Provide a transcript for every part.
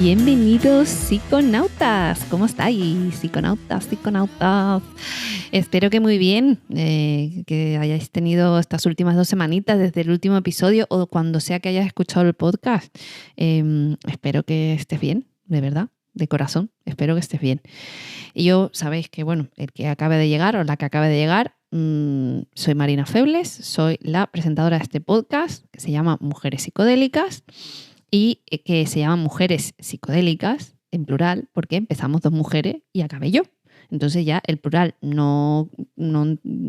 Bienvenidos psiconautas, ¿cómo estáis? Psiconautas. Espero que muy bien, que hayáis tenido estas últimas 2 semanitas desde el último episodio o cuando sea que hayas escuchado el podcast. Espero que estés bien, de verdad, de corazón, espero que estés bien. Y yo, sabéis que, bueno, el que acabe de llegar o la que acabe de llegar, soy Marina Febles, soy la presentadora de este podcast que se llama Mujeres Psicodélicas. Y que se llaman Mujeres Psicodélicas, en plural, porque empezamos 2 mujeres y acabé yo. Entonces ya el plural no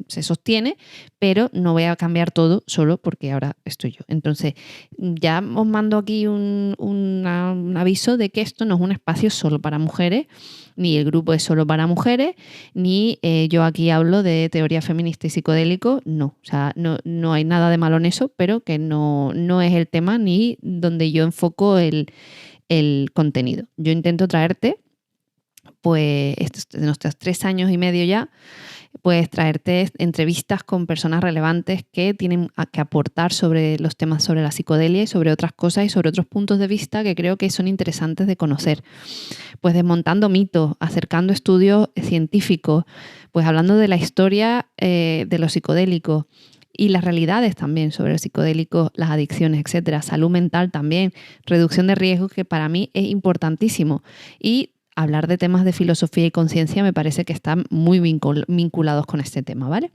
se sostiene, pero no voy a cambiar todo solo porque ahora estoy yo. Entonces ya os mando aquí un aviso de que esto no es un espacio solo para mujeres, ni el grupo es solo para mujeres, ni yo aquí hablo de teoría feminista y psicodélico, no. O sea, no hay nada de malo en eso, pero que no es el tema ni donde yo enfoco el contenido. Yo intento traerte, pues de nuestros 3 años y medio ya, pues traerte entrevistas con personas relevantes que tienen que aportar sobre los temas sobre la psicodelia y sobre otras cosas y sobre otros puntos de vista que creo que son interesantes de conocer. Pues desmontando mitos, acercando estudios científicos, pues hablando de la historia de los psicodélicos y las realidades también sobre los psicodélicos, las adicciones, etcétera, salud mental también, reducción de riesgos, que para mí es importantísimo. Y hablar de temas de filosofía y conciencia me parece que están muy vinculados con este tema, ¿vale?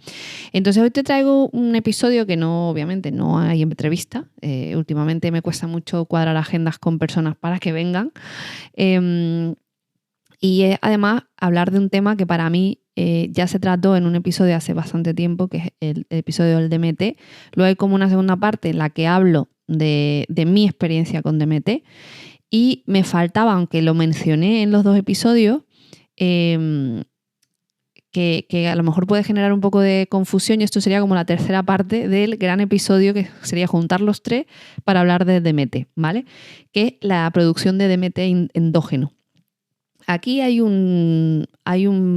Entonces hoy te traigo un episodio que obviamente no hay entrevista. Últimamente me cuesta mucho cuadrar agendas con personas para que vengan. Y además hablar de un tema que para mí ya se trató en un episodio hace bastante tiempo, que es el episodio del DMT. Luego hay como una segunda parte en la que hablo de mi experiencia con DMT. Y me faltaba, aunque lo mencioné en los 2 episodios, que a lo mejor puede generar un poco de confusión, y esto sería como la tercera parte del gran episodio, que sería juntar los 3 para hablar de DMT, ¿vale? Que es la producción de DMT endógeno. Aquí hay un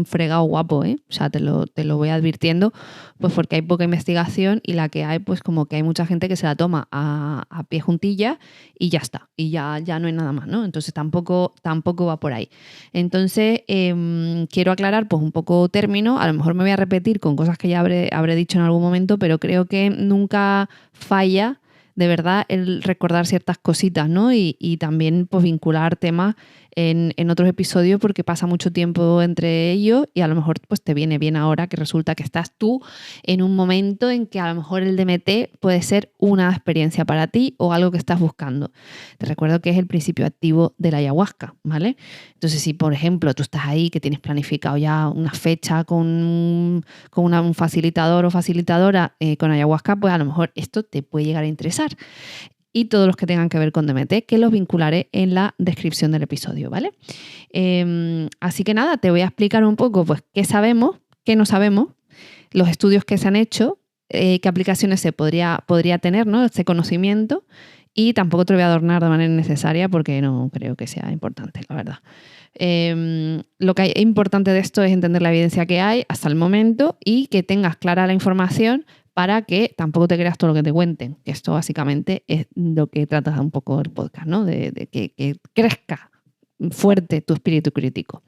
fregado guapo, ¿eh? O sea, te lo voy advirtiendo, pues porque hay poca investigación y la que hay, pues como que hay mucha gente que se la toma a pie juntilla y ya está, y ya no hay nada más, ¿no? Entonces tampoco va por ahí. Entonces quiero aclarar pues un poco término, a lo mejor me voy a repetir con cosas que ya habré dicho en algún momento, pero creo que nunca falla de verdad el recordar ciertas cositas, ¿no? Y también pues vincular temas en otros episodios, porque pasa mucho tiempo entre ellos y a lo mejor pues te viene bien ahora que resulta que estás tú en un momento en que a lo mejor el DMT puede ser una experiencia para ti o algo que estás buscando. Te recuerdo que es el principio activo de la ayahuasca, ¿vale? Entonces, si por ejemplo tú estás ahí que tienes planificado ya una fecha con un facilitador o facilitadora con ayahuasca, pues a lo mejor esto te puede llegar a interesar. Y todos los que tengan que ver con DMT, que los vincularé en la descripción del episodio, ¿vale? Así que nada, te voy a explicar un poco pues qué sabemos, qué no sabemos, los estudios que se han hecho, qué aplicaciones se podría tener, ¿no? Este conocimiento, y tampoco te lo voy a adornar de manera innecesaria porque no creo que sea importante, la verdad. Lo que es importante de esto es entender la evidencia que hay hasta el momento y que tengas clara la información para que tampoco te creas todo lo que te cuenten. Esto básicamente es lo que trata un poco el podcast, ¿no? De que crezca fuerte tu espíritu crítico.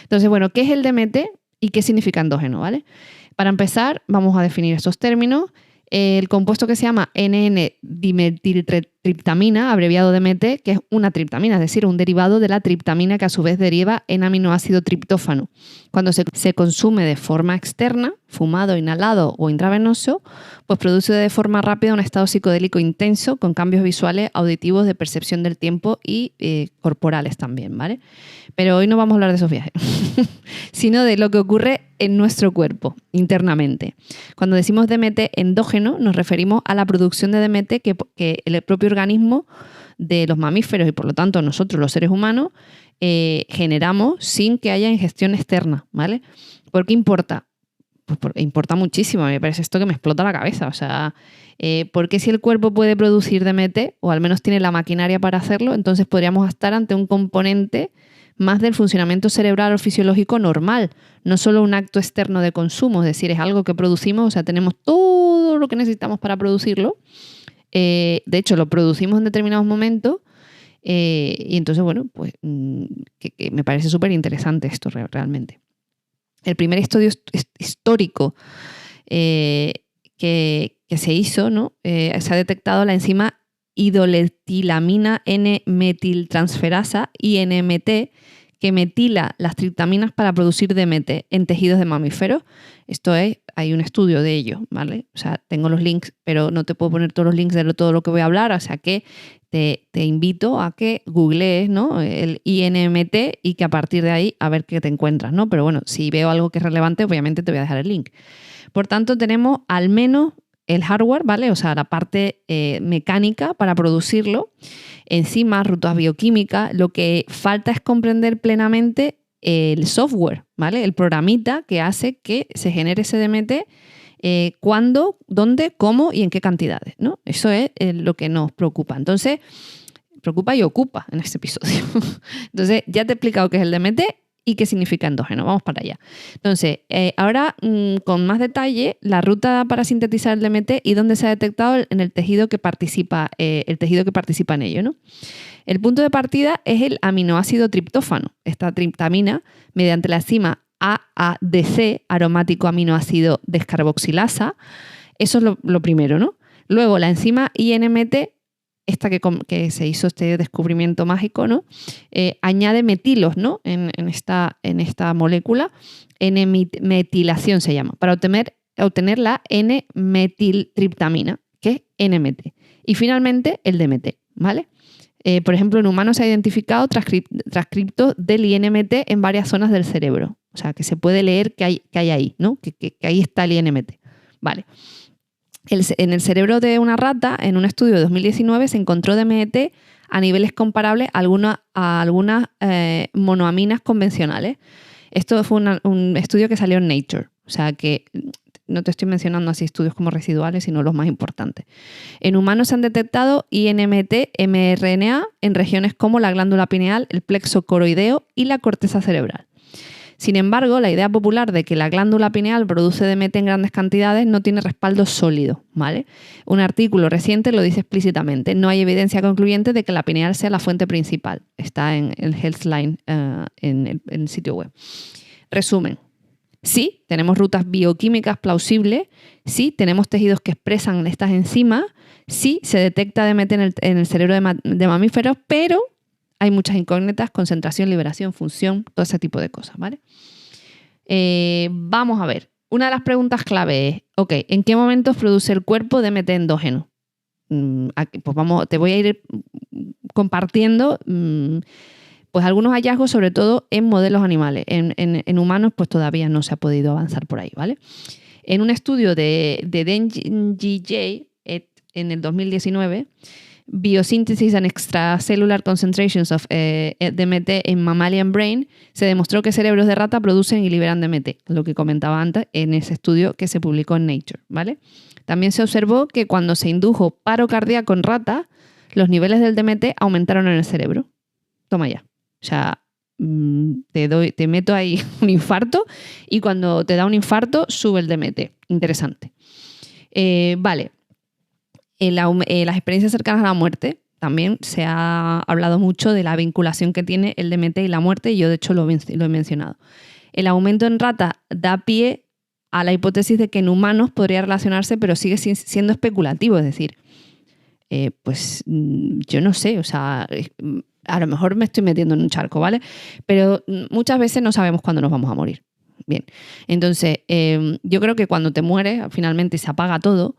Entonces, bueno, ¿qué es el DMT y qué significa endógeno, ¿vale? Para empezar, vamos a definir estos términos. El compuesto que se llama N,N-dimetiltriptamina, abreviado DMT, que es una triptamina, es decir, un derivado de la triptamina que a su vez deriva en aminoácido triptófano. Cuando se consume de forma externa, fumado, inhalado o intravenoso, pues produce de forma rápida un estado psicodélico intenso con cambios visuales, auditivos, de percepción del tiempo y corporales también, ¿vale? Pero hoy no vamos a hablar de esos viajes, sino de lo que ocurre en nuestro cuerpo, internamente. Cuando decimos DMT endógeno, nos referimos a la producción de DMT que el propio organismo de los mamíferos y por lo tanto nosotros los seres humanos generamos sin que haya ingestión externa, ¿vale? ¿Por qué importa? Pues porque importa muchísimo, me parece esto que me explota la cabeza. O sea, porque si el cuerpo puede producir DMT, o al menos tiene la maquinaria para hacerlo, entonces podríamos estar ante un componente más del funcionamiento cerebral o fisiológico normal, no solo un acto externo de consumo, es decir, es algo que producimos, o sea, tenemos todo lo que necesitamos para producirlo. De hecho, lo producimos en determinados momentos Y entonces, bueno, pues que me parece súper interesante esto realmente. El primer estudio histórico que se hizo, ¿no? Se ha detectado la enzima idoletilamina N-metiltransferasa, INMT, que metila las triptaminas para producir DMT en tejidos de mamíferos. Esto es, hay un estudio de ello, ¿vale? O sea, tengo los links, pero no te puedo poner todos los links de todo lo que voy a hablar, o sea que te invito a que googlees, ¿no? El INMT y que a partir de ahí a ver qué te encuentras, ¿no? Pero bueno, si veo algo que es relevante, obviamente te voy a dejar el link. Por tanto, tenemos al menos el hardware, ¿vale? O sea, la parte mecánica para producirlo, enzimas, rutas bioquímicas. Lo que falta es comprender plenamente el software, ¿vale? El programita que hace que se genere ese DMT, cuándo, dónde, cómo y en qué cantidades, ¿no? Eso es lo que nos preocupa. Entonces, preocupa y ocupa en este episodio. Entonces, ya te he explicado qué es el DMT y qué significa endógeno. Vamos para allá. Entonces, ahora con más detalle, la ruta para sintetizar el DMT y dónde se ha detectado en el tejido que participa en ello, ¿no? El punto de partida es el aminoácido triptófano. Esta triptamina, mediante la enzima AADC, aromático aminoácido descarboxilasa. Eso es lo primero, ¿no? Luego, la enzima INMT, esta que se hizo este descubrimiento mágico, ¿no? Añade metilos, ¿no? en esta molécula, N-metilación se llama, para obtener la N-metiltriptamina, que es NMT. Y finalmente el DMT, ¿vale? Por ejemplo, en humanos se ha identificado transcriptos del INMT en varias zonas del cerebro. O sea, que se puede leer que hay ahí, ¿no? Que ahí está el INMT. Vale. En el cerebro de una rata, en un estudio de 2019, se encontró DMT a niveles comparables a algunas monoaminas convencionales. Esto fue un estudio que salió en Nature. O sea que no te estoy mencionando así estudios como residuales, sino los más importantes. En humanos se han detectado INMT-mRNA en regiones como la glándula pineal, el plexo coroideo y la corteza cerebral. Sin embargo, la idea popular de que la glándula pineal produce DMT en grandes cantidades no tiene respaldo sólido, ¿vale? Un artículo reciente lo dice explícitamente. No hay evidencia concluyente de que la pineal sea la fuente principal. Está en el Healthline, en el sitio web. Resumen. Sí, tenemos rutas bioquímicas plausibles. Sí, tenemos tejidos que expresan estas enzimas. Sí, se detecta DMT en el cerebro de mamíferos, pero hay muchas incógnitas: concentración, liberación, función, todo ese tipo de cosas, ¿vale? Vamos a ver. Una de las preguntas clave es, ok, ¿en qué momentos produce el cuerpo DMT endógeno? Pues te voy a ir compartiendo pues algunos hallazgos, sobre todo en modelos animales. En humanos, pues todavía no se ha podido avanzar por ahí, ¿vale? En un estudio de Deng J. en el 2019, Biosynthesis and Extracellular Concentrations of DMT in Mammalian Brain, se demostró que cerebros de rata producen y liberan DMT, lo que comentaba antes en ese estudio que se publicó en Nature, ¿vale? También se observó que cuando se indujo paro cardíaco en ratas, los niveles del DMT aumentaron en el cerebro. Toma ya. O sea, te meto ahí un infarto y cuando te da un infarto sube el DMT. Interesante. Vale. Las experiencias cercanas a la muerte, también se ha hablado mucho de la vinculación que tiene el DMT y la muerte, y yo de hecho lo he mencionado. El aumento en ratas da pie a la hipótesis de que en humanos podría relacionarse, pero sigue siendo especulativo, es decir, pues yo no sé, o sea, a lo mejor me estoy metiendo en un charco, ¿vale? Pero muchas veces no sabemos cuándo nos vamos a morir. Bien, entonces yo creo que cuando te mueres finalmente se apaga todo,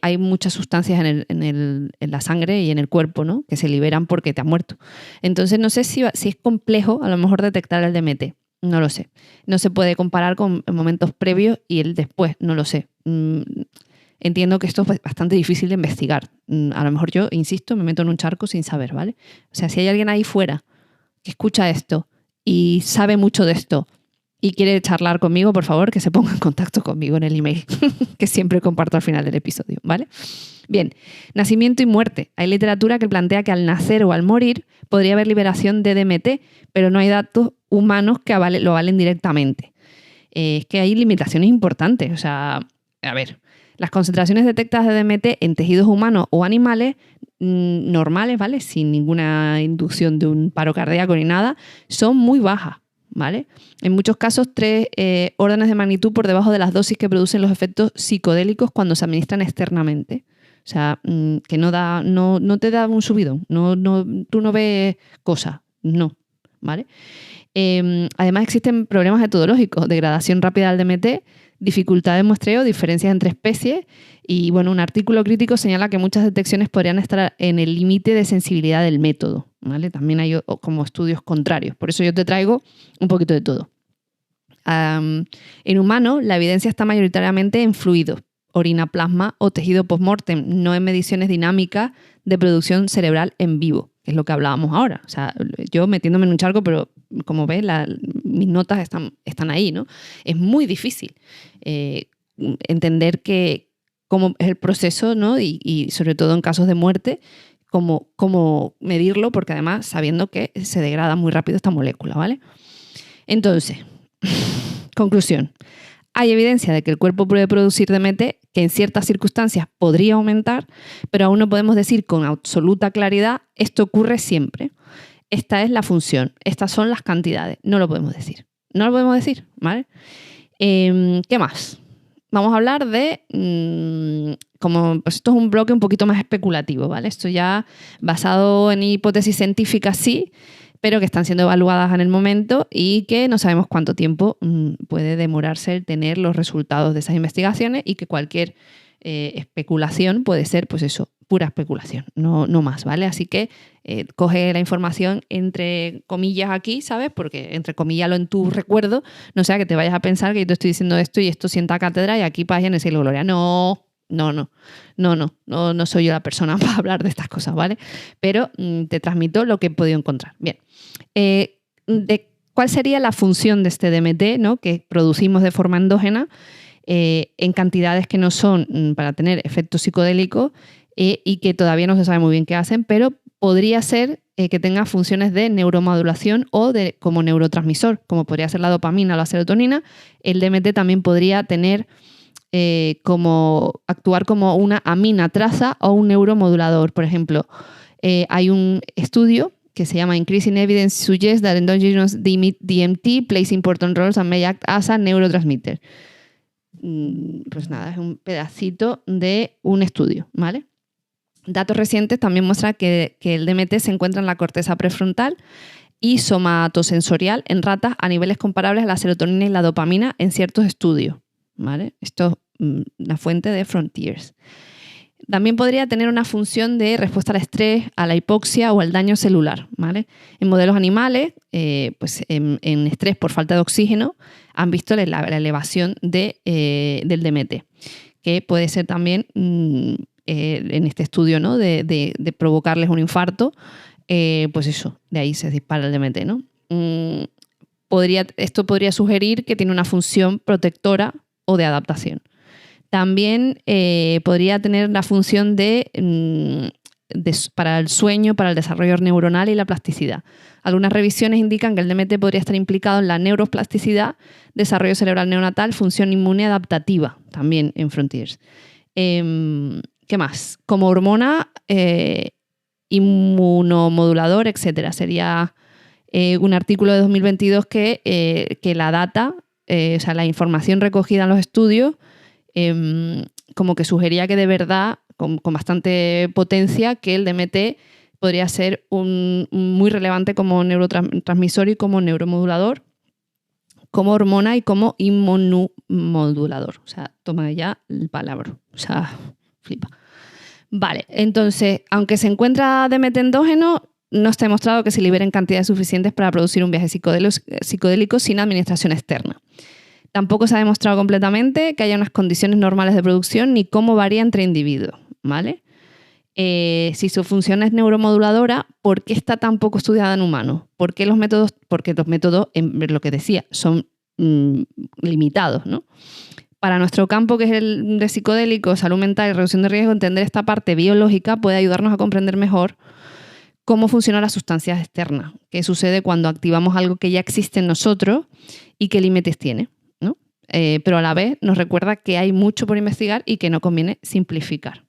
hay muchas sustancias en la sangre y en el cuerpo, ¿no? Que se liberan porque te has muerto. Entonces no sé si es complejo a lo mejor detectar el DMT, no lo sé. No se puede comparar con momentos previos y el después, no lo sé. Entiendo que esto es bastante difícil de investigar. A lo mejor yo, insisto, me meto en un charco sin saber, ¿vale? O sea, si hay alguien ahí fuera que escucha esto y sabe mucho de esto y quiere charlar conmigo, por favor, que se ponga en contacto conmigo en el email que siempre comparto al final del episodio, ¿vale? Bien, nacimiento y muerte. Hay literatura que plantea que al nacer o al morir podría haber liberación de DMT, pero no hay datos humanos que lo valen directamente. Es que hay limitaciones importantes. O sea, a ver, Las concentraciones detectadas de DMT en tejidos humanos o animales normales, ¿vale? Sin ninguna inducción de un paro cardíaco ni nada, son muy bajas, ¿vale? En muchos casos, 3 órdenes de magnitud por debajo de las dosis que producen los efectos psicodélicos cuando se administran externamente. O sea, que no te da un subidón, tú no ves cosas, no, ¿vale? Además existen problemas metodológicos, degradación rápida del DMT, dificultad de muestreo, diferencias entre especies y bueno, un artículo crítico señala que muchas detecciones podrían estar en el límite de sensibilidad del método, ¿vale? También hay como estudios contrarios, por eso yo te traigo un poquito de todo. En humanos, la evidencia está mayoritariamente en fluidos, orina, plasma o tejido post-mortem, no en mediciones dinámicas de producción cerebral en vivo, que es lo que hablábamos ahora. O sea, yo metiéndome en un charco, pero como ves, mis notas están ahí, ¿no? Es muy difícil entender cómo es el proceso, ¿no? Y sobre todo en casos de muerte, cómo medirlo, porque además sabiendo que se degrada muy rápido esta molécula, ¿vale? Entonces, conclusión. Hay evidencia de que el cuerpo puede producir DMT, que en ciertas circunstancias podría aumentar, pero aún no podemos decir con absoluta claridad esto ocurre siempre. Esta es la función, estas son las cantidades. No lo podemos decir. No lo podemos decir, ¿vale? ¿Qué más? Vamos a hablar de pues esto es un bloque un poquito más especulativo, ¿vale? Esto ya basado en hipótesis científicas, sí, pero que están siendo evaluadas en el momento y que no sabemos cuánto tiempo puede demorarse el tener los resultados de esas investigaciones y que cualquier especulación puede ser, pues eso, pura especulación, no más, ¿vale? Así que coge la información entre comillas aquí, ¿sabes? Porque entre comillas lo en tu recuerdo, no sea que te vayas a pensar que yo te estoy diciendo esto y esto sienta cátedra y aquí paz en el cielo gloria. No soy yo la persona para hablar de estas cosas, ¿vale? Pero te transmito lo que he podido encontrar. Bien, ¿cuál sería la función de este DMT, ¿no? Que producimos de forma endógena en cantidades que no son para tener efectos psicodélicos y que todavía no se sabe muy bien qué hacen, pero podría ser que tenga funciones de neuromodulación o como neurotransmisor, como podría ser la dopamina o la serotonina. El DMT también podría tener actuar como una amina traza o un neuromodulador. Por ejemplo, hay un estudio que se llama Increasing Evidence Suggests that Endogenous DMT plays important roles and may act as a neurotransmitter. Pues nada, es un pedacito de un estudio, ¿vale? Datos recientes también muestran que el DMT se encuentra en la corteza prefrontal y somatosensorial en ratas a niveles comparables a la serotonina y la dopamina en ciertos estudios, ¿vale? Esto es la fuente de Frontiers. También podría tener una función de respuesta al estrés, a la hipoxia o al daño celular, ¿vale? En modelos animales, pues en estrés por falta de oxígeno, han visto la elevación del DMT, que puede ser también en este estudio, ¿no? de provocarles un infarto, pues eso, de ahí se dispara el DMT, ¿no? Esto podría sugerir que tiene una función protectora o de adaptación. También podría tener la función para el sueño, para el desarrollo neuronal y la plasticidad. Algunas revisiones indican que el DMT podría estar implicado en la neuroplasticidad, desarrollo cerebral neonatal, función inmune adaptativa, también en Frontiers. ¿Qué más? Como hormona, inmunomodulador, etcétera. Sería un artículo de 2022 que la data, o sea, la información recogida en los estudios, como que sugería que de verdad, con bastante potencia, que el DMT podría ser muy relevante como neurotransmisor y como neuromodulador, como hormona y como inmunomodulador. O sea, toma ya el palabra. O sea, flipa. Vale, entonces, aunque se encuentra DMT endógeno, no está demostrado que se liberen cantidades suficientes para producir un viaje psicodélico sin administración externa. Tampoco se ha demostrado completamente que haya unas condiciones normales de producción ni cómo varía entre individuos, ¿vale? Si su función es neuromoduladora, ¿por qué está tan poco estudiada en humanos? Porque los métodos, lo que decía, son limitados, ¿no? Para nuestro campo, que es el de psicodélicos, salud mental y reducción de riesgo, entender esta parte biológica puede ayudarnos a comprender mejor cómo funcionan las sustancias externas, qué sucede cuando activamos algo que ya existe en nosotros y qué límites tiene, ¿no? pero a la vez nos recuerda que hay mucho por investigar y que no conviene simplificar.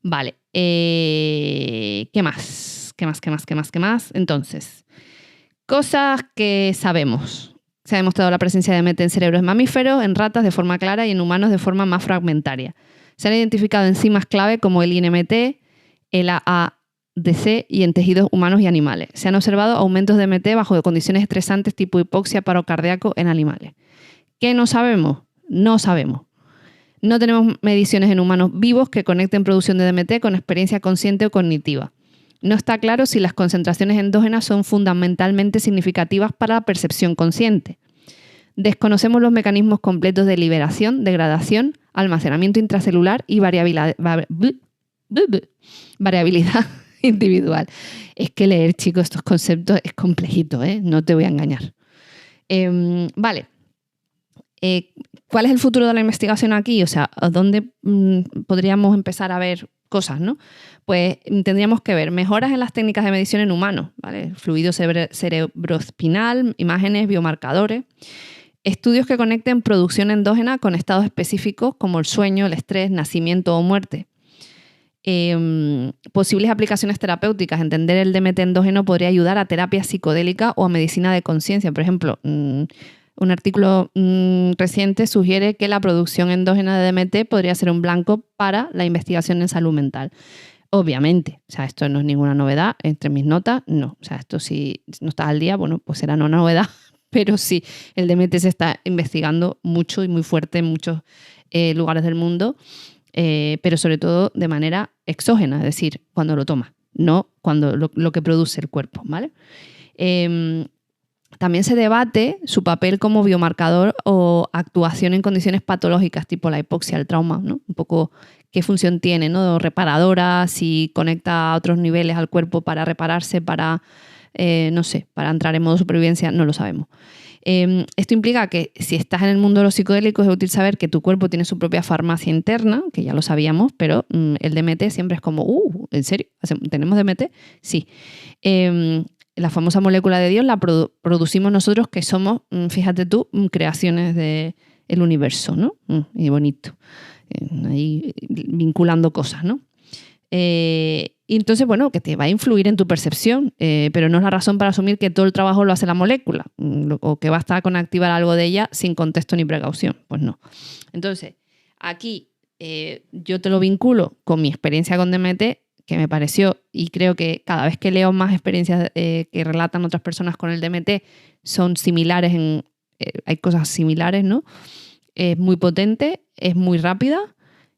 Vale, ¿qué más? ¿Qué más? Entonces, cosas que sabemos. Se ha demostrado la presencia de DMT en cerebros de mamíferos, en ratas de forma clara y en humanos de forma más fragmentaria. Se han identificado enzimas clave como el INMT, el AADC y en tejidos humanos y animales. Se han observado aumentos de DMT bajo condiciones estresantes tipo hipoxia, paro cardíaco en animales. ¿Qué no sabemos? No sabemos. No tenemos mediciones en humanos vivos que conecten producción de DMT con experiencia consciente o cognitiva. No está claro si las concentraciones endógenas son fundamentalmente significativas para la percepción consciente. Desconocemos los mecanismos completos de liberación, degradación, almacenamiento intracelular y variabilidad individual. Es que leer, chicos, estos conceptos es complejito, ¿eh? No te voy a engañar. Vale. ¿Cuál es el futuro de la investigación aquí? O sea, ¿dónde podríamos empezar a ver cosas, ¿no? Pues tendríamos que ver mejoras en las técnicas de medición en humanos, ¿vale? Fluido cerebroespinal, imágenes, biomarcadores, estudios que conecten producción endógena con estados específicos como el sueño, el estrés, nacimiento o muerte. Posibles aplicaciones terapéuticas. Entender el DMT endógeno podría ayudar a terapia psicodélica o a medicina de conciencia. Por ejemplo, un artículo reciente sugiere que la producción endógena de DMT podría ser un blanco para la investigación en salud mental. Obviamente, o sea, esto no es ninguna novedad. Entre mis notas, no. O sea, esto si no estás al día, bueno, pues será no novedad. Pero sí, el DMT se está investigando mucho y muy fuerte en muchos lugares del mundo, pero sobre todo de manera exógena, es decir, cuando lo tomas, no cuando lo que produce el cuerpo, ¿vale? También se debate su papel como biomarcador o actuación en condiciones patológicas tipo la hipoxia, el trauma, ¿no? Un poco qué función tiene, ¿no? Reparadora, si conecta a otros niveles al cuerpo para repararse, para, no sé, para entrar en modo supervivencia, no lo sabemos. Esto implica que si estás en el mundo de los psicodélicos es útil saber que tu cuerpo tiene su propia farmacia interna, que ya lo sabíamos, pero el DMT siempre es como, ¿en serio? ¿Tenemos DMT? Sí. La famosa molécula de Dios la producimos nosotros, que somos, fíjate tú, creaciones del universo, ¿no? Y bonito. Ahí vinculando cosas, ¿no? Y entonces, bueno, que te va a influir en tu percepción, pero no es la razón para asumir que todo el trabajo lo hace la molécula o que basta con activar algo de ella sin contexto ni precaución. Pues no. Entonces, aquí yo te lo vinculo con mi experiencia con DMT, que me pareció, y creo que cada vez que leo más experiencias que relatan otras personas con el DMT, son similares, hay cosas similares, ¿no? Es muy potente, es muy rápida,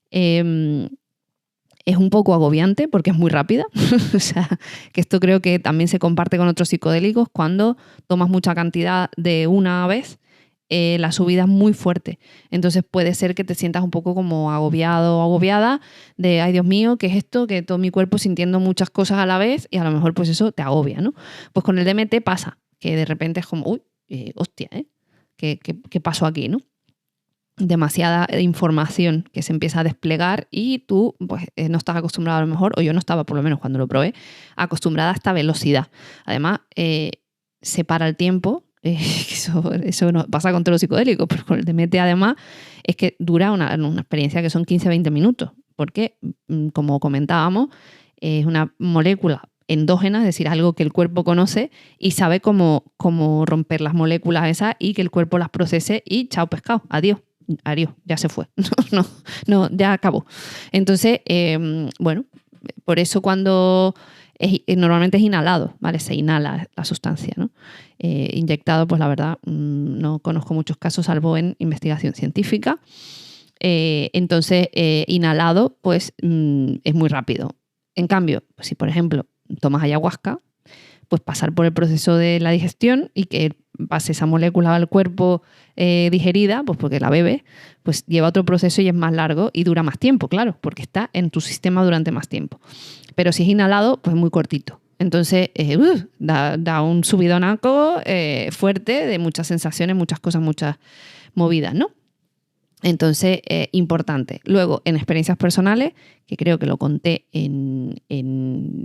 es un poco agobiante porque es muy rápida. O sea, que esto creo que también se comparte con otros psicodélicos. Cuando tomas mucha cantidad de una vez, la subida es muy fuerte. Entonces puede ser que te sientas un poco como agobiado o agobiada de, ay Dios mío, ¿qué es esto? Que todo mi cuerpo sintiendo muchas cosas a la vez y a lo mejor pues eso te agobia, ¿no? Pues con el DMT pasa, que de repente es como, uy, hostia, ¿qué pasó aquí, no? Demasiada información que se empieza a desplegar y tú pues no estás acostumbrado a lo mejor, o yo no estaba por lo menos cuando lo probé, acostumbrada a esta velocidad. Además, separa el tiempo. Eso no pasa con todos los psicodélicos, pero con el DMT además es que dura una experiencia que son 15-20 minutos, porque como comentábamos, es una molécula endógena, es decir, algo que el cuerpo conoce y sabe cómo romper las moléculas esas y que el cuerpo las procese y chao pescado, adiós, ya se fue, no, ya acabó. Entonces, bueno, por eso cuando normalmente es inhalado, ¿vale? Se inhala la sustancia, ¿no? Inyectado, pues la verdad, no conozco muchos casos, salvo en investigación científica. Entonces, inhalado, pues es muy rápido. En cambio, pues, si por ejemplo tomas ayahuasca, pues pasar por el proceso de la digestión y que pase esa molécula al cuerpo digerida, pues porque la bebe, pues lleva otro proceso y es más largo y dura más tiempo, claro, porque está en tu sistema durante más tiempo. Pero si es inhalado, pues muy cortito. Entonces, da un subidonaco fuerte de muchas sensaciones, muchas cosas, muchas movidas, ¿no? Entonces, importante. Luego, en experiencias personales, que creo que lo conté en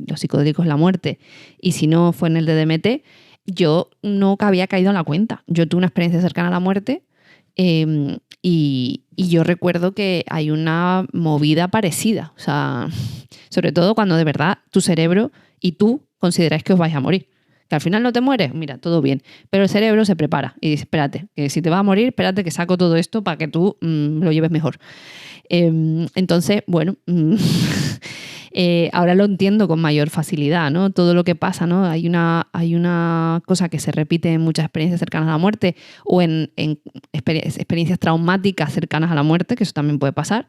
Los psicodélicos la muerte, y si no fue en el de DMT, yo no había caído en la cuenta. Yo tuve una experiencia cercana a la muerte Y yo recuerdo que hay una movida parecida, o sea, sobre todo cuando de verdad tu cerebro y tú consideráis que os vais a morir. Que al final no te mueres, mira, todo bien. Pero el cerebro se prepara y dice, espérate, que si te vas a morir, espérate que saco todo esto para que tú lo lleves mejor. Entonces, bueno, ahora lo entiendo con mayor facilidad, ¿no? Todo lo que pasa, ¿no? Hay una cosa que se repite en muchas experiencias cercanas a la muerte o en experiencias traumáticas cercanas a la muerte, que eso también puede pasar,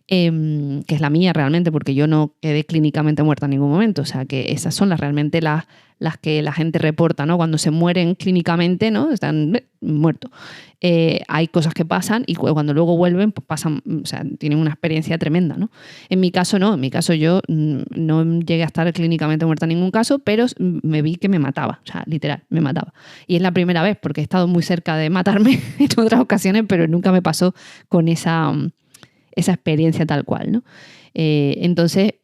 que es la mía realmente, porque yo no quedé clínicamente muerta en ningún momento. O sea, que esas son realmente las que la gente reporta, ¿no? Cuando se mueren clínicamente, ¿no? Están muertos. Hay cosas que pasan y cuando luego vuelven, pues pasan, o sea, tienen una experiencia tremenda, ¿no? En mi caso no, en mi caso yo no llegué a estar clínicamente muerta en ningún caso, pero me vi que me mataba, o sea, literal, me mataba. Y es la primera vez, porque he estado muy cerca de matarme en otras ocasiones, pero nunca me pasó con esa experiencia tal cual, ¿no? Entonces,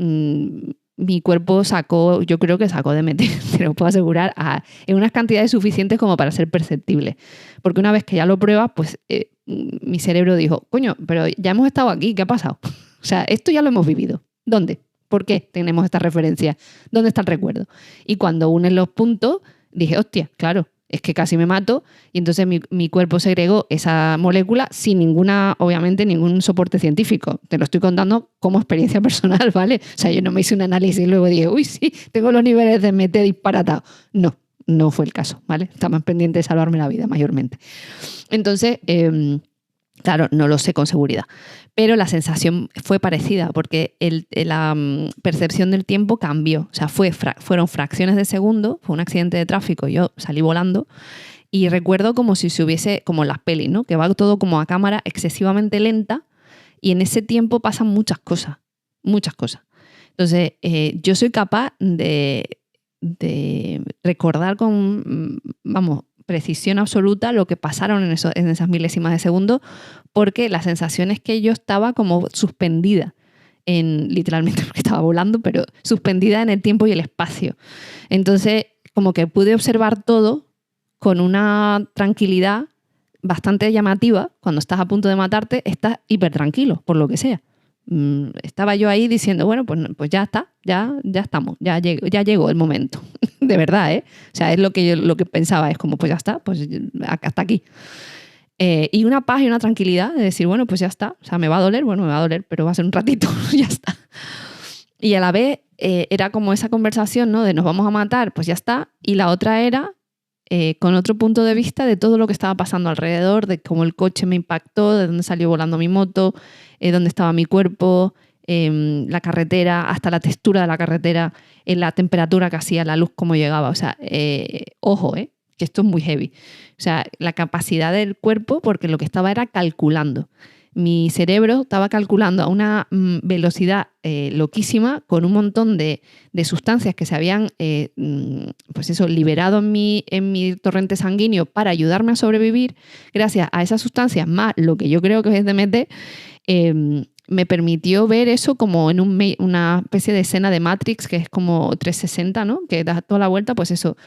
mi cuerpo yo creo que sacó DMT, te lo puedo asegurar, en unas cantidades suficientes como para ser perceptible. Porque una vez que ya lo pruebas, pues mi cerebro dijo, coño, pero ya hemos estado aquí, ¿qué ha pasado? O sea, esto ya lo hemos vivido. ¿Dónde? ¿Por qué tenemos esta referencia? ¿Dónde está el recuerdo? Y cuando unes los puntos, dije, hostia, claro, es que casi me mato, y entonces mi cuerpo segregó esa molécula sin obviamente, ningún soporte científico. Te lo estoy contando como experiencia personal, ¿vale? O sea, yo no me hice un análisis y luego dije, uy, sí, tengo los niveles de MT disparatados. No fue el caso, ¿vale? Estaba pendiente de salvarme la vida, mayormente. Entonces, claro, no lo sé con seguridad, pero la sensación fue parecida porque la percepción del tiempo cambió. O sea, fueron fracciones de segundo, fue un accidente de tráfico, yo salí volando y recuerdo como si se hubiese, como en las pelis, ¿no? Que va todo como a cámara excesivamente lenta y en ese tiempo pasan muchas cosas, muchas cosas. Entonces, yo soy capaz de recordar con, vamos, precisión absoluta lo que pasaron en esas milésimas de segundo, porque la sensación es que yo estaba como suspendida, literalmente porque estaba volando, pero suspendida en el tiempo y el espacio. Entonces, como que pude observar todo con una tranquilidad bastante llamativa. Cuando estás a punto de matarte, estás hiper tranquilo, por lo que sea. Estaba yo ahí diciendo, bueno, pues ya está, ya estamos, ya llegó el momento. De verdad, ¿eh? O sea, es lo que pensaba, es como, pues ya está, pues hasta aquí. Y una paz y una tranquilidad de decir, bueno, pues ya está. O sea, me va a doler, bueno, me va a doler, pero va a ser un ratito, ya está. Y a la vez era como esa conversación, ¿no? De nos vamos a matar, pues ya está. Y la otra era con otro punto de vista de todo lo que estaba pasando alrededor, de cómo el coche me impactó, de dónde salió volando mi moto, dónde estaba mi cuerpo, la carretera, hasta la textura de la carretera, la temperatura que hacía, la luz, cómo llegaba. O sea, ojo, que esto es muy heavy. O sea, la capacidad del cuerpo, porque lo que estaba era calculando. Mi cerebro estaba calculando a una velocidad loquísima, con un montón de sustancias que se habían pues eso, liberado en mi torrente sanguíneo para ayudarme a sobrevivir. Gracias a esas sustancias, más lo que yo creo que es DMT, me permitió ver eso como en una especie de escena de Matrix, que es como 360, ¿no? Que da toda la vuelta, pues eso.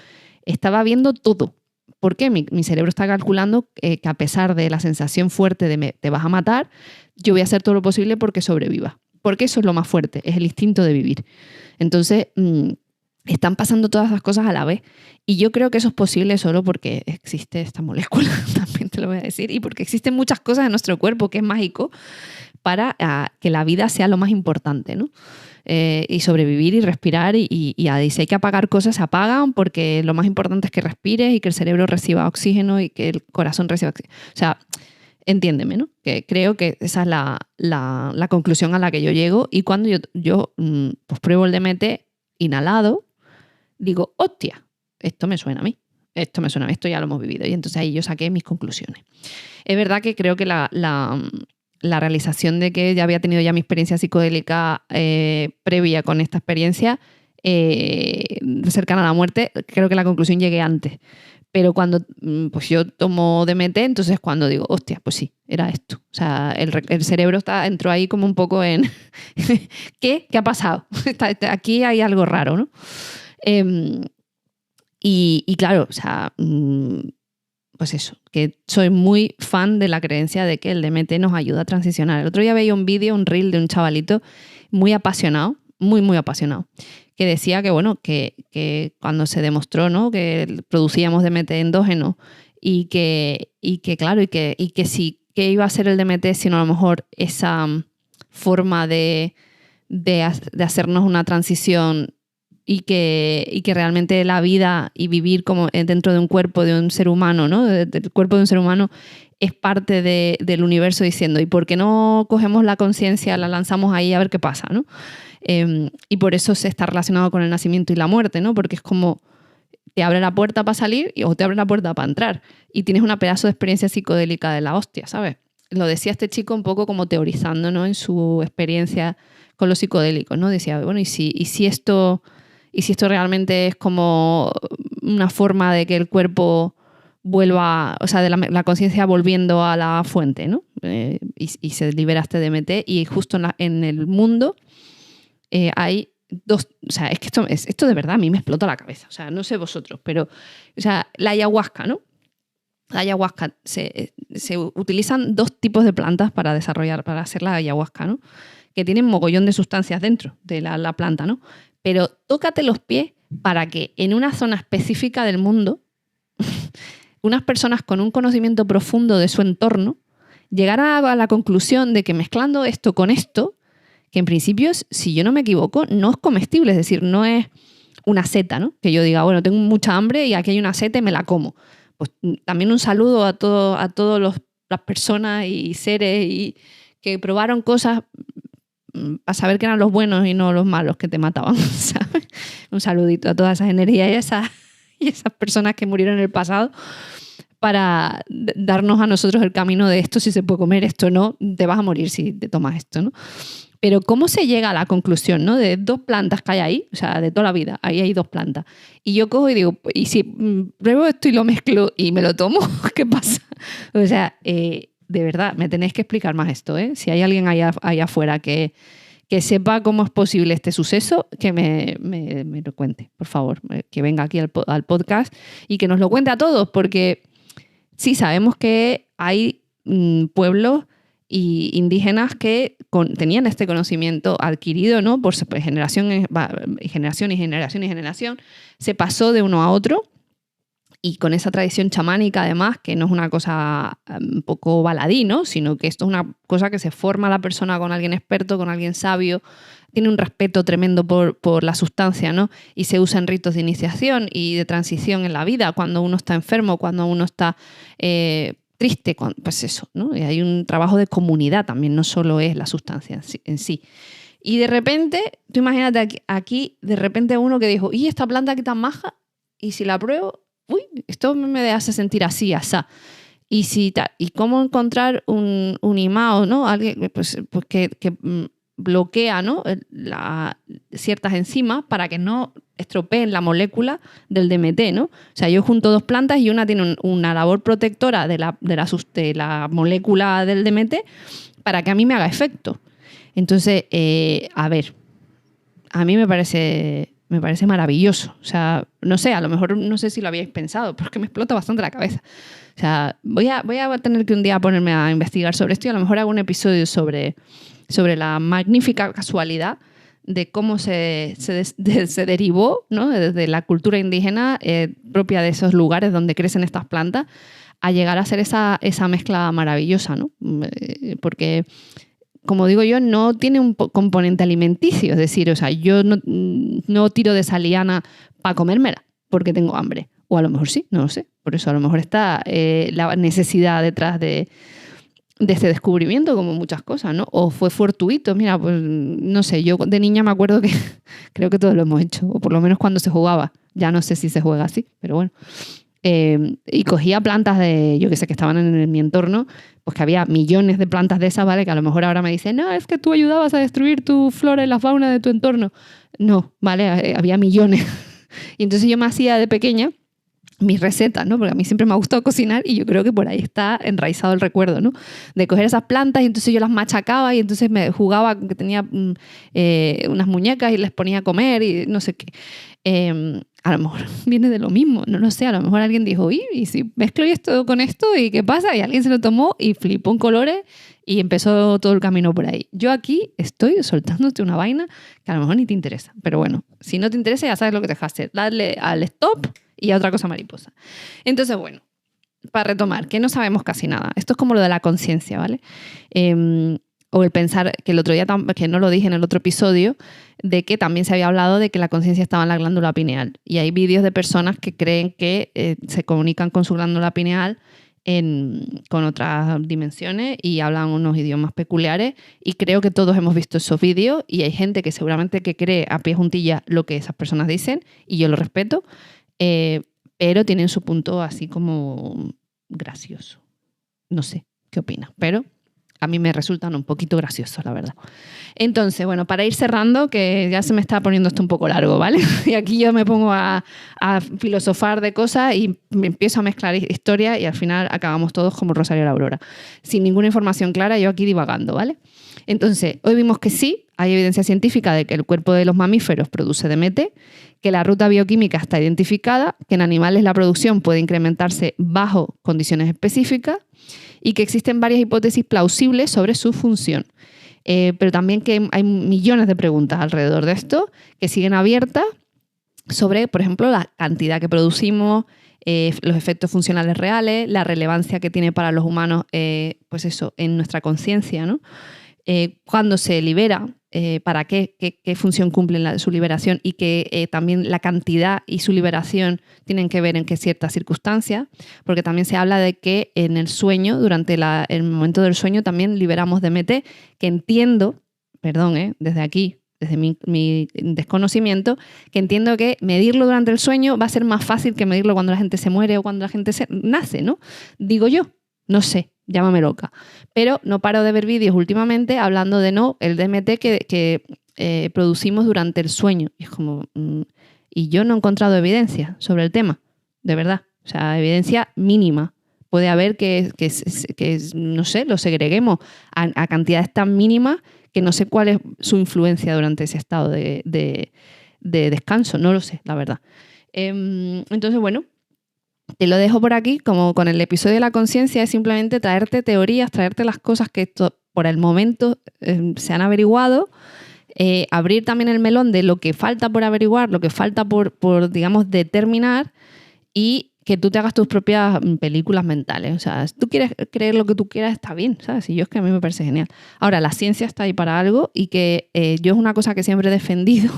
Estaba viendo todo. ¿Por qué? Mi cerebro está calculando que a pesar de la sensación fuerte de te vas a matar, yo voy a hacer todo lo posible porque sobrevivas. Porque eso es lo más fuerte, es el instinto de vivir. Entonces, están pasando todas las cosas a la vez. Y yo creo que eso es posible solo porque existe esta molécula, también te lo voy a decir, y porque existen muchas cosas en nuestro cuerpo que es mágico para que la vida sea lo más importante, ¿no? Y sobrevivir y respirar y si hay que apagar cosas, se apagan porque lo más importante es que respires y que el cerebro reciba oxígeno y que el corazón reciba oxígeno. O sea, entiéndeme, ¿no? Que creo que esa es la conclusión a la que yo llego, y cuando yo pues pruebo el DMT inhalado, digo, hostia, esto me suena a mí. Esto ya lo hemos vivido. Y entonces ahí yo saqué mis conclusiones. Es verdad que creo que la realización de que ya había tenido ya mi experiencia psicodélica previa con esta experiencia cercana a la muerte, creo que la conclusión llegué antes. Pero cuando pues yo tomo DMT, entonces cuando digo, hostia, pues sí, era esto. O sea, el cerebro entró ahí como un poco en ¿qué ha pasado? Aquí hay algo raro, ¿no? Y claro, o sea, pues eso, que soy muy fan de la creencia de que el DMT nos ayuda a transicionar. El otro día veía un vídeo, un reel de un chavalito muy apasionado, muy apasionado, que decía que, bueno, que cuando se demostró, ¿no?, que producíamos DMT endógeno y que claro, y que sí, que iba a ser el DMT, sino a lo mejor esa forma de hacernos una transición y que realmente la vida y vivir como dentro de un cuerpo de un ser humano, ¿no?, del cuerpo de un ser humano, es parte del universo, diciendo, ¿y por qué no cogemos la conciencia, la lanzamos ahí a ver qué pasa, ¿no? Y por eso se está relacionado con el nacimiento y la muerte, ¿no? Porque es como te abre la puerta para salir o te abre la puerta para entrar y tienes una pedazo de experiencia psicodélica de la hostia, ¿sabes? Lo decía este chico un poco como teorizando, ¿no?, en su experiencia con los psicodélicos, ¿no? Decía, bueno, ¿y si esto realmente es como una forma de que el cuerpo vuelva, o sea, de la conciencia volviendo a la fuente, ¿no? Y se libera este DMT y justo en el mundo hay dos, o sea, es que esto de verdad a mí me explota la cabeza, o sea, no sé vosotros, pero, o sea, la ayahuasca, ¿no? La ayahuasca, se utilizan dos tipos de plantas para hacer la ayahuasca, ¿no?, que tienen mogollón de sustancias dentro de la planta, ¿no? Pero tócate los pies para que en una zona específica del mundo unas personas con un conocimiento profundo de su entorno llegaran a la conclusión de que mezclando esto con esto, que en principio, si yo no me equivoco, no es comestible, es decir, no es una seta, ¿no?, que yo diga, bueno, tengo mucha hambre y aquí hay una seta y me la como. Pues también un saludo a todas las personas y seres que probaron cosas a saber que eran los buenos y no los malos que te mataban, ¿sabes? Un saludito a todas esas energías y esas personas que murieron en el pasado para darnos a nosotros el camino de esto sí se puede comer, esto no, te vas a morir si te tomas esto, ¿no? Pero ¿cómo se llega a la conclusión, ¿no?, de dos plantas que hay ahí? O sea, de toda la vida, ahí hay dos plantas. Y yo cojo y digo, ¿y si pruebo esto y lo mezclo y me lo tomo? ¿Qué pasa? O sea, de verdad, me tenéis que explicar más esto, ¿eh? Si hay alguien allá afuera que sepa cómo es posible este suceso, que me lo cuente, por favor. Que venga aquí al podcast y que nos lo cuente a todos, porque sí sabemos que hay pueblos y indígenas que tenían este conocimiento adquirido, ¿no?, por generación, se pasó de uno a otro, y con esa tradición chamánica además, que no es una cosa un poco baladí, ¿no?, sino que esto es una cosa que se forma la persona con alguien experto, con alguien sabio, tiene un respeto tremendo por la sustancia, ¿no?, y se usa en ritos de iniciación y de transición en la vida, cuando uno está enfermo, cuando uno está triste, pues eso, ¿no? Y hay un trabajo de comunidad también, no solo es la sustancia en sí. Y de repente, tú imagínate aquí de repente uno que dijo, ¿y esta planta aquí tan maja? Y si la pruebo, uy, esto me hace sentir así, asá. Y cómo encontrar un imán, ¿no?, alguien pues que bloquea, ¿no?, ciertas enzimas para que no estropeen la molécula del DMT, ¿no? O sea, yo junto dos plantas y una tiene una labor protectora de la molécula del DMT para que a mí me haga efecto. Entonces, a ver, a mí me parece maravilloso. O sea, no sé, a lo mejor no sé si lo habíais pensado, porque me explota bastante la cabeza. O sea, voy a tener que un día ponerme a investigar sobre esto y a lo mejor hago un episodio sobre la magnífica casualidad de cómo se derivó, ¿no?, desde la cultura indígena propia de esos lugares donde crecen estas plantas a llegar a ser esa mezcla maravillosa, ¿no? Porque, como digo yo, no tiene un componente alimenticio, es decir, o sea, yo no tiro de esa liana para comérmela porque tengo hambre. O a lo mejor sí, no lo sé. Por eso a lo mejor está la necesidad detrás de este descubrimiento, como muchas cosas, ¿no? O fue fortuito. Mira, pues no sé, yo de niña me acuerdo que creo que todos lo hemos hecho, o por lo menos cuando se jugaba. Ya no sé si se juega así, pero bueno. Y cogía plantas yo que sé, que estaban en mi entorno, pues que había millones de plantas de esas, ¿vale? Que a lo mejor ahora me dicen, no, es que tú ayudabas a destruir tu flora y la fauna de tu entorno. No, ¿vale? Había millones. Y entonces yo me hacía de pequeña mis recetas, ¿no? Porque a mí siempre me ha gustado cocinar y yo creo que por ahí está enraizado el recuerdo, ¿no? De coger esas plantas y entonces yo las machacaba y entonces me jugaba, que tenía unas muñecas y les ponía a comer y no sé qué. a lo mejor viene de lo mismo, no lo sé, a lo mejor alguien dijo, ¿y si mezclo esto con esto y qué pasa? Y alguien se lo tomó y flipó en colores y empezó todo el camino por ahí. Yo aquí estoy soltándote una vaina que a lo mejor ni te interesa, pero bueno, si no te interesa ya sabes lo que te dejas hacer, darle al stop y a otra cosa mariposa. Entonces, bueno, para retomar, que no sabemos casi nada. Esto es como lo de la conciencia, ¿vale? O el pensar, que el otro día, que no lo dije en el otro episodio, de que también se había hablado de que la conciencia estaba en la glándula pineal. Y hay vídeos de personas que creen que se comunican con su glándula pineal con otras dimensiones y hablan unos idiomas peculiares. Y creo que todos hemos visto esos vídeos y hay gente que seguramente que cree a pie juntilla lo que esas personas dicen y yo lo respeto, pero tienen su punto así como gracioso. No sé qué opinas, pero a mí me resultan un poquito graciosos, la verdad. Entonces, bueno, para ir cerrando, que ya se me está poniendo esto un poco largo, ¿vale? Y aquí yo me pongo a filosofar de cosas y me empiezo a mezclar historias y al final acabamos todos como Rosario y la Aurora. Sin ninguna información clara, yo aquí divagando, ¿vale? Entonces, hoy vimos que sí, hay evidencia científica de que el cuerpo de los mamíferos produce DMT, que la ruta bioquímica está identificada, que en animales la producción puede incrementarse bajo condiciones específicas y que existen varias hipótesis plausibles sobre su función. Pero también que hay millones de preguntas alrededor de esto que siguen abiertas sobre, por ejemplo, la cantidad que producimos, los efectos funcionales reales, la relevancia que tiene para los humanos, pues eso, en nuestra conciencia, ¿no? Cuándo se libera, para qué función cumple su liberación y que también la cantidad y su liberación tienen que ver en qué ciertas circunstancias, porque también se habla de que en el sueño, durante el momento del sueño también liberamos DMT, que entiendo, perdón, desde aquí, desde mi desconocimiento, que entiendo que medirlo durante el sueño va a ser más fácil que medirlo cuando la gente se muere o cuando la gente nace, ¿no? Digo yo, no sé. Llámame loca. Pero no paro de ver vídeos últimamente hablando de el DMT que producimos durante el sueño. Y es como... y yo no he encontrado evidencia sobre el tema, de verdad. O sea, evidencia mínima. Puede haber que no sé, lo segreguemos a cantidades tan mínimas que no sé cuál es su influencia durante ese estado de descanso. No lo sé, la verdad. Entonces, bueno, te lo dejo por aquí, como con el episodio de la conciencia, es simplemente traerte teorías, traerte las cosas que por el momento se han averiguado, abrir también el melón de lo que falta por averiguar, lo que falta por digamos, determinar y que tú te hagas tus propias películas mentales. O sea, si tú quieres creer lo que tú quieras, está bien, ¿sabes? Y yo es que a mí me parece genial. Ahora, la ciencia está ahí para algo y que yo es una cosa que siempre he defendido,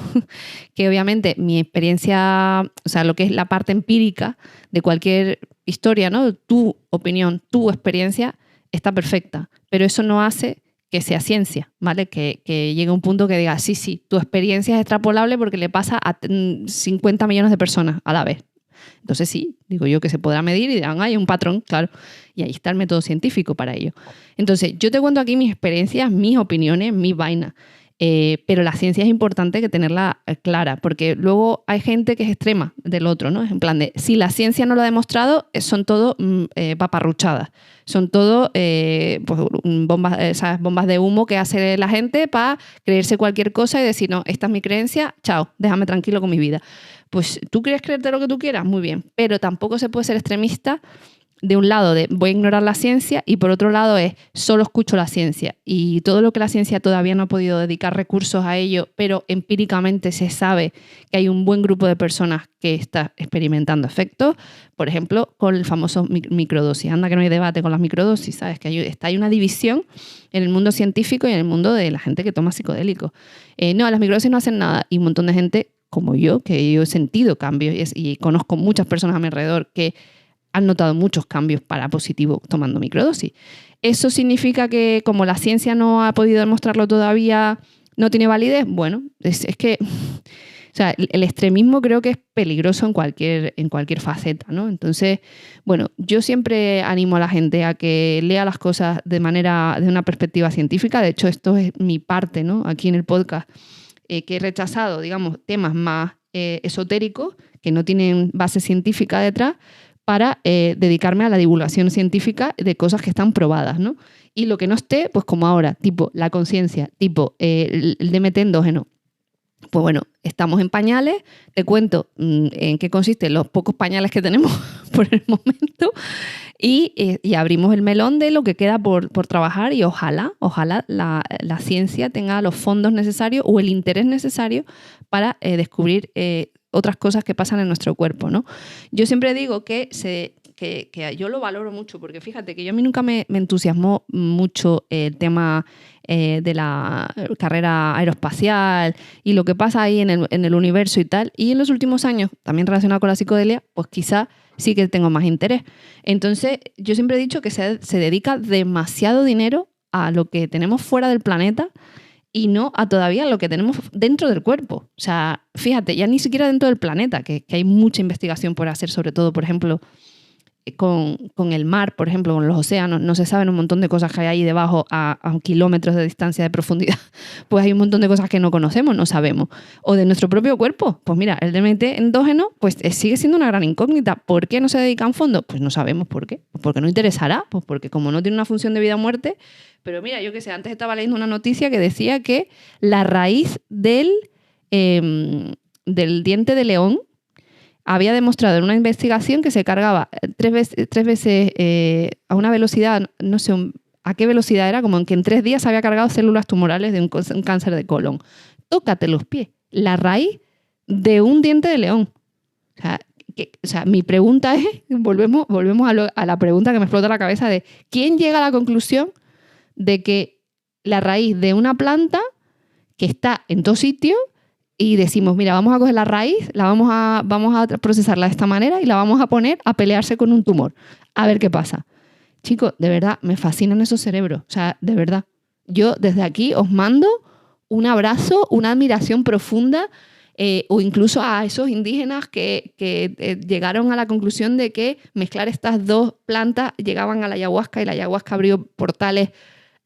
que obviamente mi experiencia, o sea, lo que es la parte empírica de cualquier historia, ¿no? Tu opinión, tu experiencia está perfecta, pero eso no hace que sea ciencia, ¿vale? Que llegue un punto que diga, sí, tu experiencia es extrapolable porque le pasa a 50 millones de personas a la vez. Entonces sí, digo yo que se podrá medir y dirán, hay un patrón, claro, y ahí está el método científico para ello. Entonces, yo te cuento aquí mis experiencias, mis opiniones, mis vainas, pero la ciencia es importante que tenerla clara, porque luego hay gente que es extrema del otro, ¿no? Es en plan de, si la ciencia no lo ha demostrado, son todo paparruchadas, son todo pues, bombas de humo que hace la gente para creerse cualquier cosa y decir, no, esta es mi creencia, chao, déjame tranquilo con mi vida. Pues tú quieres creerte lo que tú quieras, muy bien, pero tampoco se puede ser extremista de un lado de voy a ignorar la ciencia y por otro lado es solo escucho la ciencia y todo lo que la ciencia todavía no ha podido dedicar recursos a ello, pero empíricamente se sabe que hay un buen grupo de personas que está experimentando efectos, por ejemplo, con el famoso microdosis. Anda que no hay debate con las microdosis, ¿sabes? Que hay una división en el mundo científico y en el mundo de la gente que toma psicodélicos. No, las microdosis no hacen nada y un montón de gente como yo, que yo he sentido cambios y conozco muchas personas a mi alrededor que han notado muchos cambios para positivo tomando microdosis. ¿Eso significa que como la ciencia no ha podido demostrarlo todavía, no tiene validez? Bueno, es que o sea, el extremismo creo que es peligroso en cualquier faceta, ¿no? Entonces, bueno, yo siempre animo a la gente a que lea las cosas de una perspectiva científica. De hecho, esto es mi parte, ¿no? Aquí en el podcast, que he rechazado, digamos, temas más esotéricos que no tienen base científica detrás para dedicarme a la divulgación científica de cosas que están probadas, ¿no? Y lo que no esté, pues como ahora, tipo la conciencia, tipo el DMT endógeno, Pues bueno, estamos en pañales, te cuento en qué consisten los pocos pañales que tenemos por el momento y abrimos el melón de lo que queda por trabajar y ojalá la ciencia tenga los fondos necesarios o el interés necesario para descubrir otras cosas que pasan en nuestro cuerpo, ¿no? Yo siempre digo que yo lo valoro mucho, porque fíjate que a mí nunca me entusiasmó mucho el tema de la carrera aeroespacial y lo que pasa ahí en el universo y tal. Y en los últimos años, también relacionado con la psicodelia, pues quizá sí que tengo más interés. Entonces, yo siempre he dicho que se dedica demasiado dinero a lo que tenemos fuera del planeta y no a todavía lo que tenemos dentro del cuerpo. O sea, fíjate, ya ni siquiera dentro del planeta, que hay mucha investigación por hacer, sobre todo, por ejemplo, con el mar, por ejemplo, con los océanos, no se saben un montón de cosas que hay ahí debajo a kilómetros de distancia de profundidad. Pues hay un montón de cosas que no conocemos, no sabemos. O de nuestro propio cuerpo. Pues mira, el DMT endógeno pues sigue siendo una gran incógnita. ¿Por qué no se dedican fondos? Pues no sabemos por qué. Pues porque no interesará, pues porque como no tiene una función de vida o muerte. Pero mira, yo qué sé, antes estaba leyendo una noticia que decía que la raíz del diente de león había demostrado en una investigación que se cargaba tres veces a una velocidad, no sé a qué velocidad era, como en que en 3 días había cargado células tumorales de un cáncer de colon. Tócate los pies. La raíz de un diente de león. O sea, mi pregunta es, volvemos a la pregunta que me explota la cabeza de ¿quién llega a la conclusión de que la raíz de una planta que está en 2 sitios y decimos, mira, vamos a coger la raíz, vamos a procesarla de esta manera y la vamos a poner a pelearse con un tumor, a ver qué pasa? Chicos, de verdad, me fascinan esos cerebros. O sea, de verdad. Yo desde aquí os mando un abrazo, una admiración profunda, o incluso a esos indígenas que llegaron a la conclusión de que mezclar estas 2 plantas llegaban a la ayahuasca y la ayahuasca abrió portales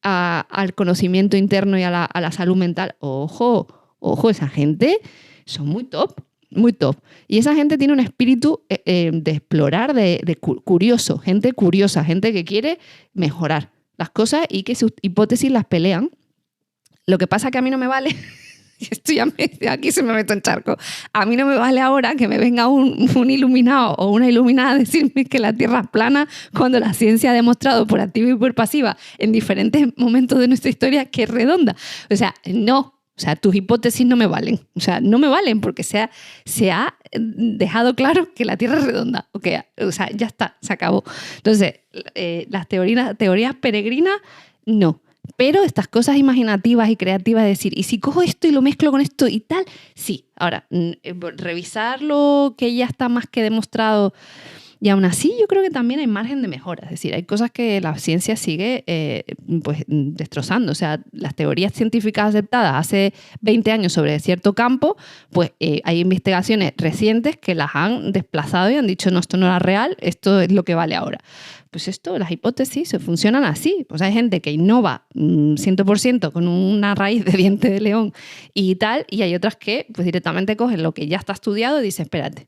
al conocimiento interno y a la salud mental. Ojo, esa gente son muy top, muy top. Y esa gente tiene un espíritu de explorar, de curioso, gente curiosa, gente que quiere mejorar las cosas y que sus hipótesis las pelean. Lo que pasa es que a mí no me vale, esto aquí se me meto en charco, a mí no me vale ahora que me venga un iluminado o una iluminada a decirme que la Tierra es plana cuando la ciencia ha demostrado por activa y por pasiva en diferentes momentos de nuestra historia que es redonda. O sea, no. O sea, tus hipótesis no me valen. O sea, no me valen porque se ha dejado claro que la Tierra es redonda. Okay, o sea, ya está, se acabó. Entonces, las teorías peregrinas, no. Pero estas cosas imaginativas y creativas de decir, ¿y si cojo esto y lo mezclo con esto y tal? Sí. Ahora, revisar lo que ya está más que demostrado. Y aún así yo creo que también hay margen de mejora. Es decir, hay cosas que la ciencia sigue pues, destrozando. O sea, las teorías científicas aceptadas hace 20 años sobre cierto campo, pues hay investigaciones recientes que las han desplazado y han dicho, no, esto no era real, esto es lo que vale ahora. Pues las hipótesis funcionan así. Pues hay gente que innova 100% con una raíz de diente de león y tal, y hay otras que pues directamente cogen lo que ya está estudiado y dicen, espérate,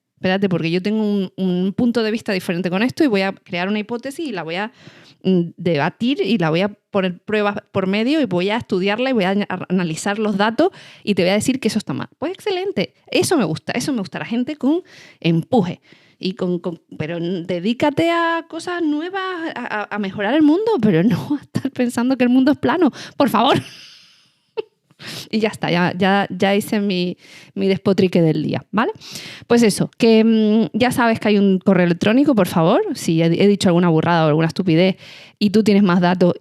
porque yo tengo un punto de vista diferente con esto y voy a crear una hipótesis y la voy a debatir y la voy a poner pruebas por medio y voy a estudiarla y voy a analizar los datos y te voy a decir que eso está mal. Pues excelente, eso me gusta la gente con empuje. Pero dedícate a cosas nuevas, a mejorar el mundo, pero no a estar pensando que el mundo es plano. Por favor. Y ya está, ya hice mi despotrique del día, ¿vale? Pues eso, que ya sabes que hay un correo electrónico, por favor, si he dicho alguna burrada o alguna estupidez y tú tienes más datos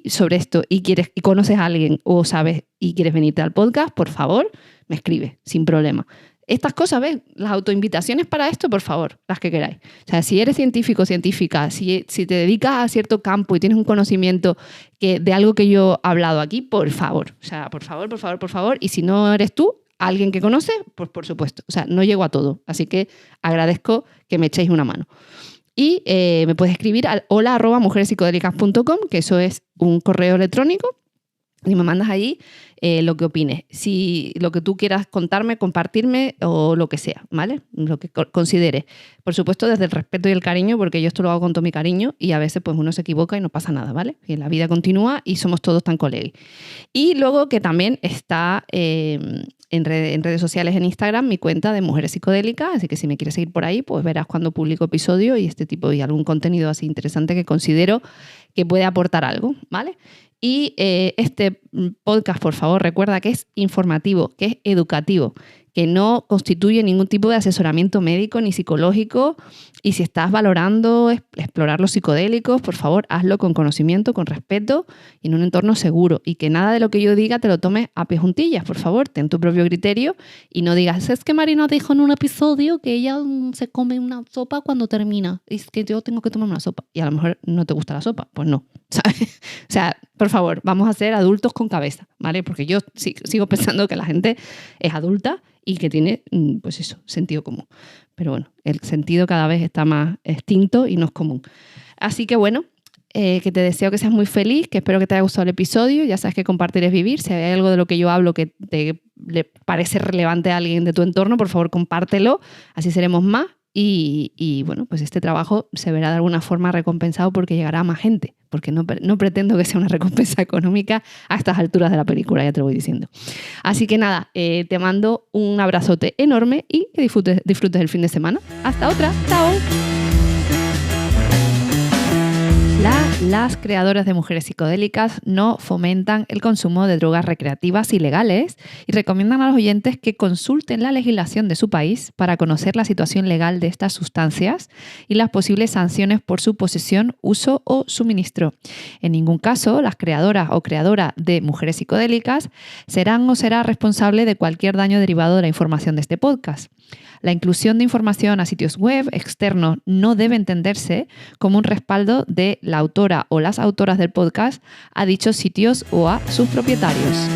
sobre esto y conoces a alguien o sabes y quieres venirte al podcast, por favor, me escribes, sin problema. Estas cosas, ¿ves? Las autoinvitaciones para esto, por favor, las que queráis. O sea, si eres científico o científica, si te dedicas a cierto campo y tienes un conocimiento de algo que yo he hablado aquí, por favor. O sea, por favor. Y si no eres tú, alguien que conoces, pues por supuesto. O sea, no llego a todo. Así que agradezco que me echéis una mano. Y me puedes escribir al hola@mujerespsicodélicas.com, que eso es un correo electrónico. Y me mandas ahí lo que opines. Si lo que tú quieras contarme, compartirme o lo que sea, ¿vale? Lo que consideres. Por supuesto, desde el respeto y el cariño, porque yo esto lo hago con todo mi cariño y a veces pues uno se equivoca y no pasa nada, ¿vale? Y la vida continúa y somos todos tan colegas. Y luego que también está en redes sociales, en Instagram, mi cuenta de Mujeres Psicodélicas, así que si me quieres seguir por ahí, pues verás cuando publico episodio y este tipo y algún contenido así interesante que considero que puede aportar algo, ¿vale? Y este podcast, por favor, recuerda que es informativo, que es educativo, que no constituye ningún tipo de asesoramiento médico ni psicológico. Y si estás valorando explorar los psicodélicos, por favor, hazlo con conocimiento, con respeto y en un entorno seguro. Y que nada de lo que yo diga te lo tomes a pie juntillas, por favor, ten tu propio criterio y no digas, es que Marina dijo en un episodio que ella se come una sopa cuando termina. Es que yo tengo que tomar una sopa. Y a lo mejor no te gusta la sopa. Pues no, ¿sabes? O sea, por favor, vamos a ser adultos con cabeza, ¿vale? Porque yo sigo pensando que la gente es adulta y que tiene, pues eso, sentido común. Pero bueno, el sentido cada vez está más extinto y no es común. Así que bueno, que te deseo que seas muy feliz, que espero que te haya gustado el episodio. Ya sabes que compartir es vivir. Si hay algo de lo que yo hablo que le parece relevante a alguien de tu entorno, por favor, compártelo. Así seremos más. Y bueno, pues este trabajo se verá de alguna forma recompensado porque llegará a más gente, porque no pretendo que sea una recompensa económica a estas alturas de la película, ya te lo voy diciendo. Así que nada, te mando un abrazote enorme y que disfrutes el fin de semana. Hasta otra, chao. Las creadoras de Mujeres Psicodélicas no fomentan el consumo de drogas recreativas ilegales y recomiendan a los oyentes que consulten la legislación de su país para conocer la situación legal de estas sustancias y las posibles sanciones por su posesión, uso o suministro. En ningún caso, las creadoras o creadora de Mujeres Psicodélicas serán o será responsable de cualquier daño derivado de la información de este podcast. La inclusión de información a sitios web externos no debe entenderse como un respaldo de la autora o las autoras del podcast a dichos sitios o a sus propietarios.